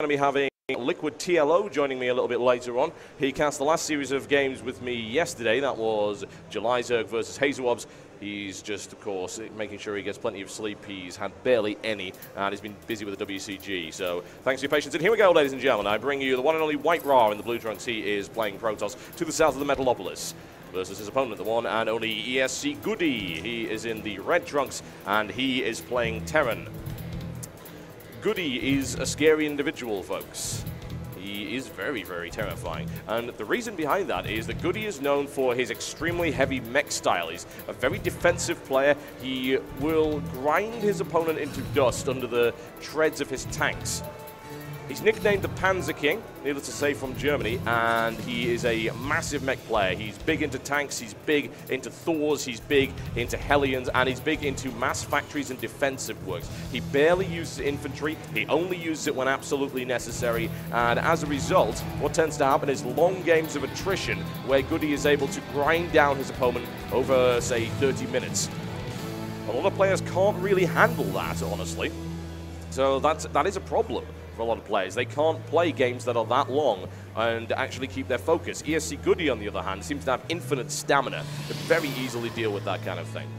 going to be having Liquid TLO joining me a little bit later on. He cast the last series of games with me yesterday. That was July Zerg versus Hazelwobs. He's just, of course, making sure he gets plenty of sleep. He's had barely any, and he's been busy with the WCG. So thanks for your patience. And here we go, ladies and gentlemen. I bring you the one and only WhiteRa in the blue trunks. He is playing Protoss to the south of the Metalopolis versus his opponent, the one and only ESC Goody. He is in the red trunks, and he is playing Terran. Goody is a scary individual, folks. He is very, very terrifying. And the reason behind that is that Goody is known for his extremely heavy mech style. He's a very defensive player. He will grind his opponent into dust under the treads of his tanks. He's nicknamed the Panzer King, needless to say, from Germany, and he is a massive mech player. He's big into tanks, he's big into Thors, he's big into Hellions, and he's big into mass factories and defensive works. He barely uses infantry, he only uses it when absolutely necessary, and as a result, what tends to happen is long games of attrition where Goody is able to grind down his opponent over, say, 30 minutes. A lot of players can't really handle that, honestly, so that is a problem for a lot of players. They can't play games that are that long and actually keep their focus. ESC Goody, on the other hand, seems to have infinite stamina to very easily deal with that kind of thing.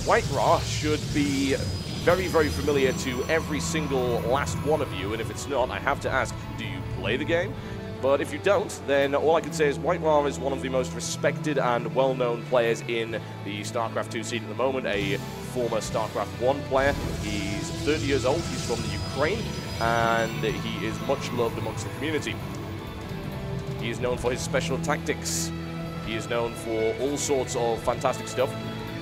WhiteRa should be very, very familiar to every single last one of you, and if it's not, I have to ask, do you play the game? But if you don't, then all I can say is WhiteRa is one of the most respected and well-known players in the StarCraft 2 scene at the moment, a former StarCraft 1 player. He's 30 years old, he's from the Ukraine, and he is much loved amongst the community. He is known for his special tactics. He is known for all sorts of fantastic stuff.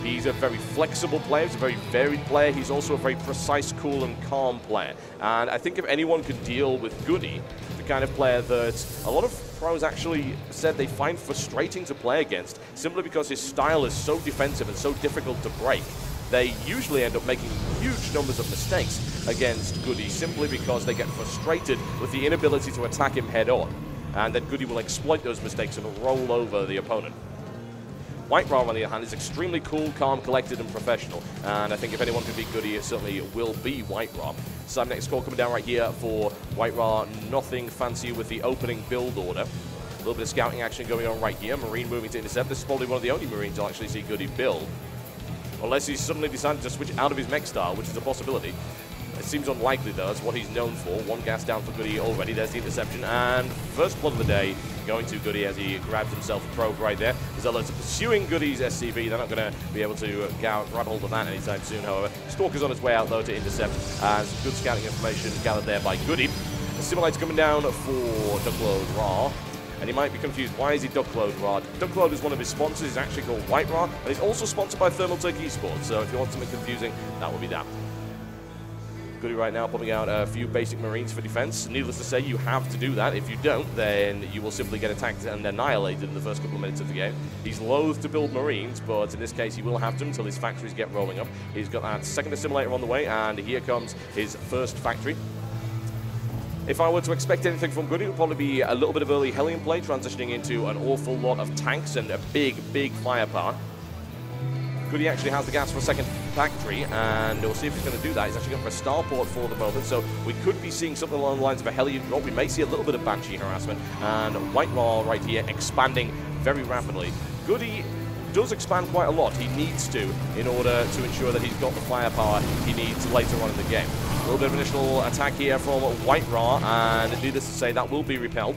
He's a very flexible player, he's a very varied player. He's also a very precise, cool, and calm player. And I think if anyone can deal with Goody, the kind of player that a lot of pros actually said they find frustrating to play against, simply because his style is so defensive and so difficult to break, they usually end up making huge numbers of mistakes against Goody simply because they get frustrated with the inability to attack him head-on. And then Goody will exploit those mistakes and roll over the opponent. WhiteRa, on the other hand, is extremely cool, calm, collected, and professional. And I think if anyone can beat Goody, it certainly will be WhiteRa. So next score coming down right here for WhiteRa. Nothing fancy with the opening build order. A little bit of scouting action going on right here. Marine moving to intercept. This is probably one of the only Marines I'll actually see Goody build. Unless he's suddenly decided to switch out of his mech style, which is a possibility. It seems unlikely, though. It's what he's known for. One gas down for Goody already. There's the interception. And first blood of the day going to Goody as he grabs himself a probe right there. Zealots pursuing Goody's SCV. They're not going to be able to grab hold of that anytime soon, however. Stalker's on his way out, though, to intercept. As good scouting information gathered there by Goody. Assimilate's coming down for Duckload Ra. And you might be confused, why is he Duckload Ra? Duckload is one of his sponsors. He's actually called WhiteRa, and he's also sponsored by Thermaltake Esports. So if you want something confusing, that would be that. Goody right now pumping out a few basic Marines for defense. Needless to say, you have to do that. If you don't, then you will simply get attacked and annihilated in the first couple of minutes of the game. He's loath to build Marines, but in this case, he will have to until his factories get rolling up. He's got that second assimilator on the way, and here comes his first factory. If I were to expect anything from Goody, it would probably be a little bit of early Hellion play, transitioning into an awful lot of tanks and a big, big firepower. Goody actually has the gas for a second factory, and we'll see if he's going to do that. He's actually going for a starport for the moment, so we could be seeing something along the lines of a Hellion drop. We may see a little bit of Banshee harassment, and WhiteRa right here expanding very rapidly. Goody does expand quite a lot. He needs to in order to ensure that he's got the firepower he needs later on in the game. A little bit of initial attack here from WhiteRa, and needless to say, that will be repelled.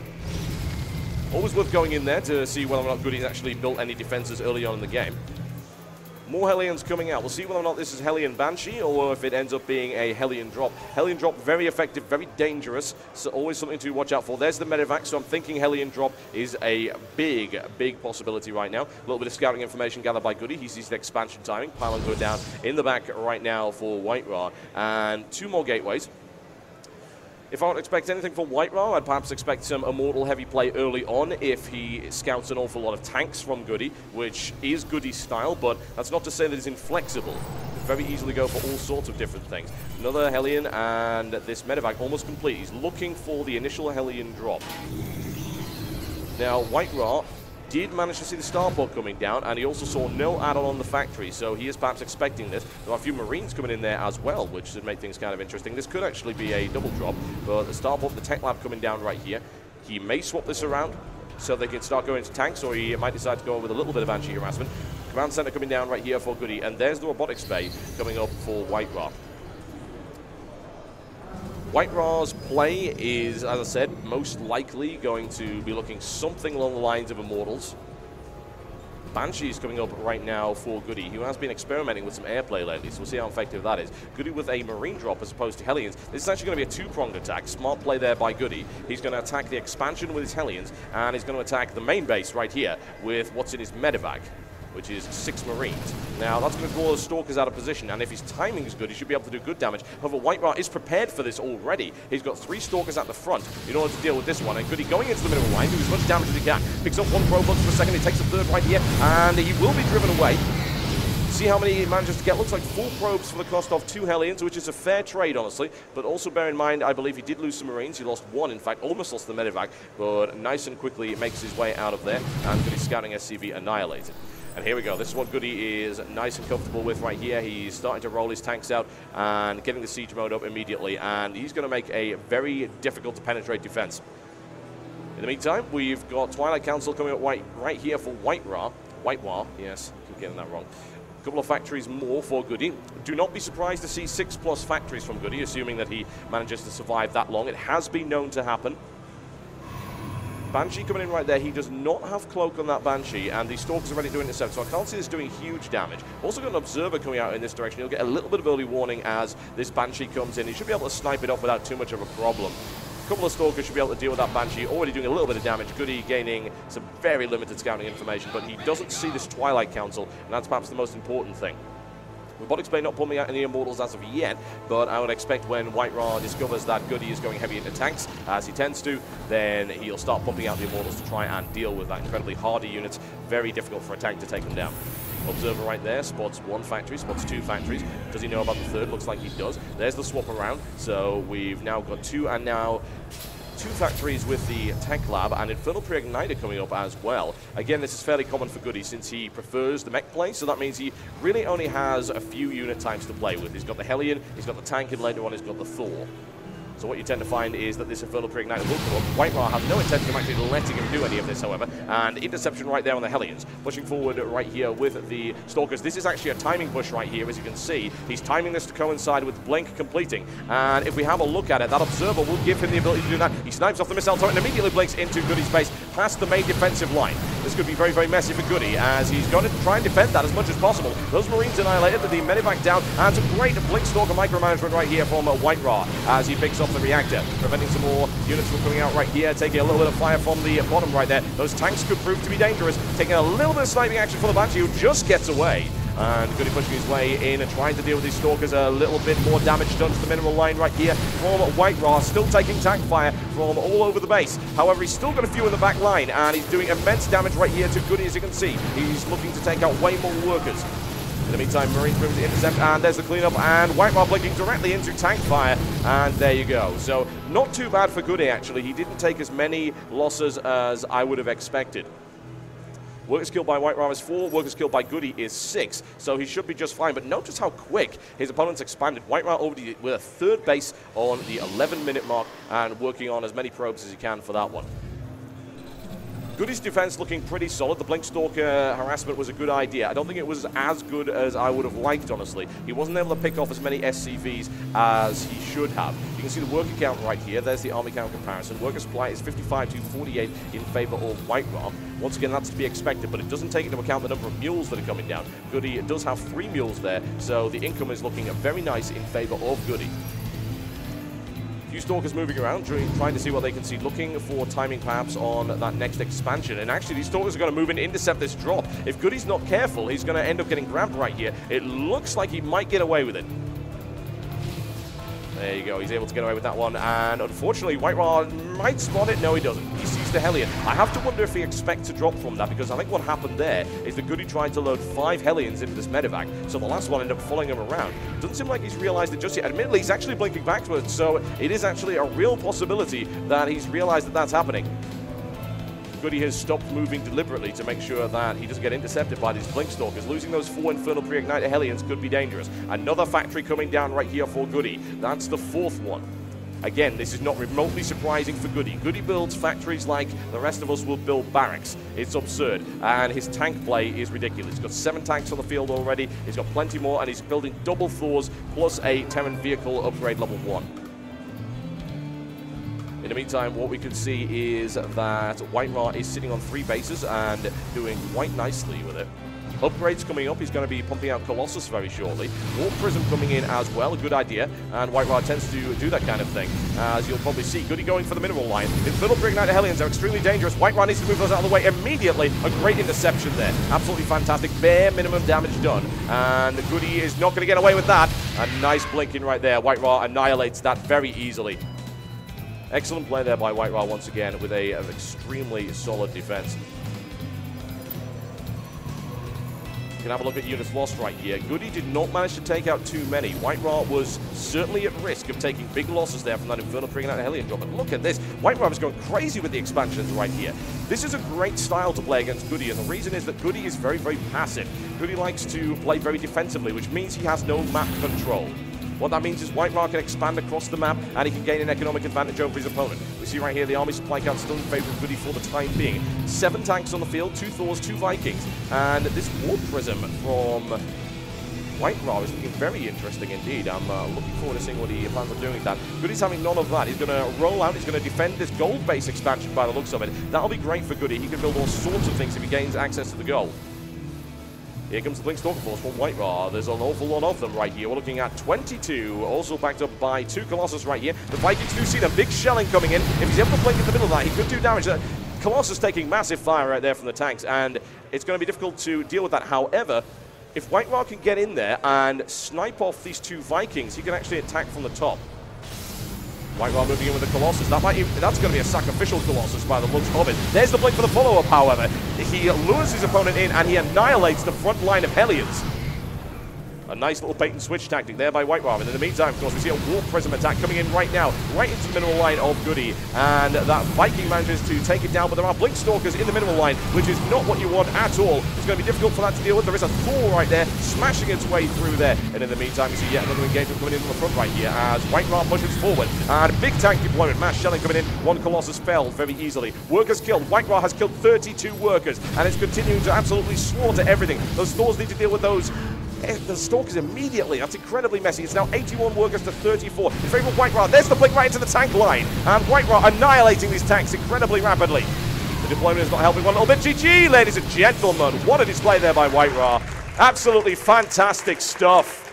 Always worth going in there to see whether or not Goody's actually built any defenses early on in the game. More Hellions coming out. We'll see whether or not this is Hellion Banshee or if it ends up being a Hellion drop. Hellion drop, very effective, very dangerous, so always something to watch out for. There's the medevac, so I'm thinking Hellion drop is a big, big possibility right now. A little bit of scouting information gathered by Goody. He sees the expansion timing. Pylon go down in the back right now for WhiteRa. And two more gateways. If I don't expect anything from WhiteRa, I'd perhaps expect some Immortal heavy play early on if he scouts an awful lot of tanks from Goody, which is Goody's style, but that's not to say that he's inflexible. He can very easily go for all sorts of different things. Another Hellion, and this medevac almost complete. He's looking for the initial Hellion drop. Now, WhiteRa did manage to see the starport coming down, and he also saw no add-on on the factory, so he is perhaps expecting this. There are a few Marines coming in there as well, which should make things kind of interesting. This could actually be a double drop, but the starport, the tech lab coming down right here. He may swap this around so they can start going to tanks, or he might decide to go with a little bit of anti-harassment. Command center coming down right here for Goody, and there's the robotics bay coming up for WhiteRa. WhiteRa's play is, as I said, most likely going to be looking something along the lines of Immortals. Banshee's coming up right now for Goody, who has been experimenting with some airplay lately, so we'll see how effective that is. Goody with a Marine drop as opposed to Hellions. This is actually going to be a two-pronged attack. Smart play there by Goody. He's going to attack the expansion with his Hellions, and he's going to attack the main base right here with what's in his medevac, which is 6 Marines. Now, that's going to draw those Stalkers out of position, and if his timing is good, he should be able to do good damage. However, WhiteRa is prepared for this already. He's got 3 Stalkers at the front in order to deal with this one, and Goody going into the middle line, doing as much damage as he can. Picks up 1 probe, looks for a second, he takes a 3rd right here, and he will be driven away. See how many he manages to get. Looks like 4 probes for the cost of 2 Hellions, which is a fair trade, honestly. But also bear in mind, I believe he did lose some Marines. He lost 1, in fact, almost lost the medevac, but nice and quickly makes his way out of there, and Goody's scouting SCV annihilated. And here we go. This is what Goody is nice and comfortable with right here. He's starting to roll his tanks out and getting the siege mode up immediately, and he's going to make a very difficult to penetrate defense. In the meantime, we've got Twilight Council coming up right here for WhiteRa, yes, I keep getting that wrong. A couple of factories more for Goody. Do not be surprised to see 6+ factories from Goody, assuming that he manages to survive that long. It has been known to happen. Banshee coming in right there. He does not have Cloak on that Banshee, and the Stalkers are already doing intercept, so I can't see this doing huge damage. Also got an Observer coming out in this direction. He'll get a little bit of early warning as this Banshee comes in. He should be able to snipe it off without too much of a problem. A couple of Stalkers should be able to deal with that Banshee, already doing a little bit of damage. Goody gaining some very limited scouting information, but he doesn't see this Twilight Council, and that's perhaps the most important thing. Robotics Bay not pulling out any Immortals as of yet, but I would expect when WhiteRa discovers that Goody is going heavy into tanks, as he tends to, then he'll start pumping out the Immortals to try and deal with that incredibly hardy units. Very difficult for a tank to take them down. Observer right there, spots 1 factory, spots 2 factories. Does he know about the 3rd? Looks like he does. There's the swap around, so we've now got 2, and now 2 factories with the tech lab, and Infernal Pre-Igniter coming up as well. Again, this is fairly common for Goody since he prefers the mech play, so that means he really only has a few unit types to play with. He's got the Hellion, he's got the tank, and later on he's got the Thor. So what you tend to find is that this Infernal Pre-Igniter will come up. WhiteRa has no intention of actually letting him do any of this, however, and interception right there on the Hellions. Pushing forward right here with the Stalkers. This is actually a timing push right here, as you can see. He's timing this to coincide with Blink completing, and if we have a look at it, that Observer will give him the ability to do that. He snipes off the missile turret and immediately blinks into Goody's base, past the main defensive line. This could be very, very messy for Goody, as he's going to try and defend that as much as possible. Those Marines annihilated, the medevac down, and some great Blink Stalker micromanagement right here from WhiteRa, as he picks up the reactor, preventing some more units from coming out right here, taking a little bit of fire from the bottom right there. Those tanks could prove to be dangerous, taking a little bit of sniping action for the Banshee, who just gets away. And Goody pushing his way in and trying to deal with these Stalkers. A little bit more damage done to the mineral line right here from WhiteRa, still taking tank fire from all over the base. However, he's still got a few in the back line, and he's doing immense damage right here to Goody, as you can see. He's looking to take out way more workers. In the meantime, Marines moving to intercept, and there's the cleanup, and WhiteRa blinking directly into tank fire, and there you go. So, not too bad for Goody, actually. He didn't take as many losses as I would have expected. Workers killed by WhiteRa is 4, workers killed by Goody is 6, so he should be just fine. But notice how quick his opponents expanded. WhiteRa already with a 3rd base on the 11-minute mark, and working on as many probes as he can for that one. Goody's defense looking pretty solid. The Blink Stalker harassment was a good idea. I don't think it was as good as I would have liked, honestly. He wasn't able to pick off as many SCVs as he should have. You can see the worker count right here. There's the army count comparison. Worker supply is 55 to 48 in favor of WhiteRa. Once again, that's to be expected, but it doesn't take into account the number of mules that are coming down. Goody does have 3 mules there, so the income is looking very nice in favor of Goody. Few Stalkers moving around, trying to see what they can see, looking for timing perhaps on that next expansion. And actually, these Stalkers are going to move in to intercept this drop. If Goody's not careful, he's going to end up getting grabbed right here. It looks like he might get away with it. There you go, he's able to get away with that one, and unfortunately, WhiteRa might spot it. No, he doesn't. He sees the Hellion. I have to wonder if he expects to drop from that, because I think what happened there is that Goody tried to load 5 Hellions into this medevac, so the last one ended up following him around. Doesn't seem like he's realized it just yet. Admittedly, he's actually blinking backwards, so it is actually a real possibility that he's realized that that's happening. Goody has stopped moving deliberately to make sure that he doesn't get intercepted by these Blink Stalkers. Losing those 4 Infernal Pre-Ignited Hellions could be dangerous. Another factory coming down right here for Goody. That's the 4th one. Again, this is not remotely surprising for Goody. Goody builds factories like the rest of us will build barracks. It's absurd. And his tank play is ridiculous. He's got 7 tanks on the field already. He's got plenty more, and he's building double Thors plus a Terran vehicle upgrade level 1. In the meantime, what we can see is that WhiteRa is sitting on 3 bases and doing quite nicely with it. Upgrades coming up. He's going to be pumping out Colossus very shortly. Warp Prism coming in as well. A good idea. And WhiteRa tends to do that kind of thing. As you'll probably see, Goody going for the mineral line. Infernal Pre-Ignited Hellions are extremely dangerous. WhiteRa needs to move those out of the way immediately. A great interception there. Absolutely fantastic. Bare minimum damage done. And Goody is not going to get away with that. A nice blinking right there. WhiteRa annihilates that very easily. Excellent play there by WhiteRa once again with an extremely solid defense. You can have a look at units lost right here. Goody did not manage to take out too many. WhiteRa was certainly at risk of taking big losses there from that Infernal Pre-Ignited Hellion drop. But look at this. WhiteRa is going crazy with the expansions right here. This is a great style to play against Goody, and the reason is that Goody is very, very passive. Goody likes to play very defensively, which means he has no map control. What that means is WhiteRa can expand across the map, and he can gain an economic advantage over his opponent. We see right here the army supply count still in favor of Goody for the time being. 7 tanks on the field, 2 Thors, 2 Vikings. And this Warp Prism from WhiteRa is looking very interesting indeed. I'm looking forward to seeing what he plans on doing with that. Goody's having none of that. He's going to roll out. He's going to defend this gold base expansion by the looks of it. That'll be great for Goody. He can build all sorts of things if he gains access to the gold. Here comes the Blink Stalker Force from WhiteRa. There's an awful lot of them right here. We're looking at 22, also backed up by 2 Colossus right here. The Vikings do see them. Big shelling coming in. If he's able to blink in the middle of that, he could do damage. Colossus taking massive fire right there from the tanks, and it's going to be difficult to deal with that. However, if WhiteRa can get in there and snipe off these 2 Vikings, he can actually attack from the top. WhiteRa moving in with the Colossus. That's going to be a sacrificial Colossus by the looks of it. There's the blink for the follow-up, however. He lures his opponent in, and he annihilates the front line of Hellions. A nice little bait-and-switch tactic there by WhiteRa. And in the meantime, of course, we see a Warp Prism attack coming in right now, right into the mineral line of Goody. And that Viking manages to take it down, but there are Blink Stalkers in the mineral line, which is not what you want at all. It's going to be difficult for that to deal with. There is a Thor right there, smashing its way through there. And in the meantime, we see yet another engagement coming in from the front right here as WhiteRa pushes forward. And big tank deployment, mass shelling coming in. 1 Colossus fell very easily. Workers killed. WhiteRa has killed 32 workers, and it's continuing to absolutely slaughter everything. Those Thors need to deal with those. The Stalkers immediately. That's incredibly messy. It's now 81 workers to 34. In favor of WhiteRa. There's the blink right into the tank line. And WhiteRa annihilating these tanks incredibly rapidly. The deployment is not helping one little bit. GG, ladies and gentlemen. What a display there by WhiteRa. Absolutely fantastic stuff.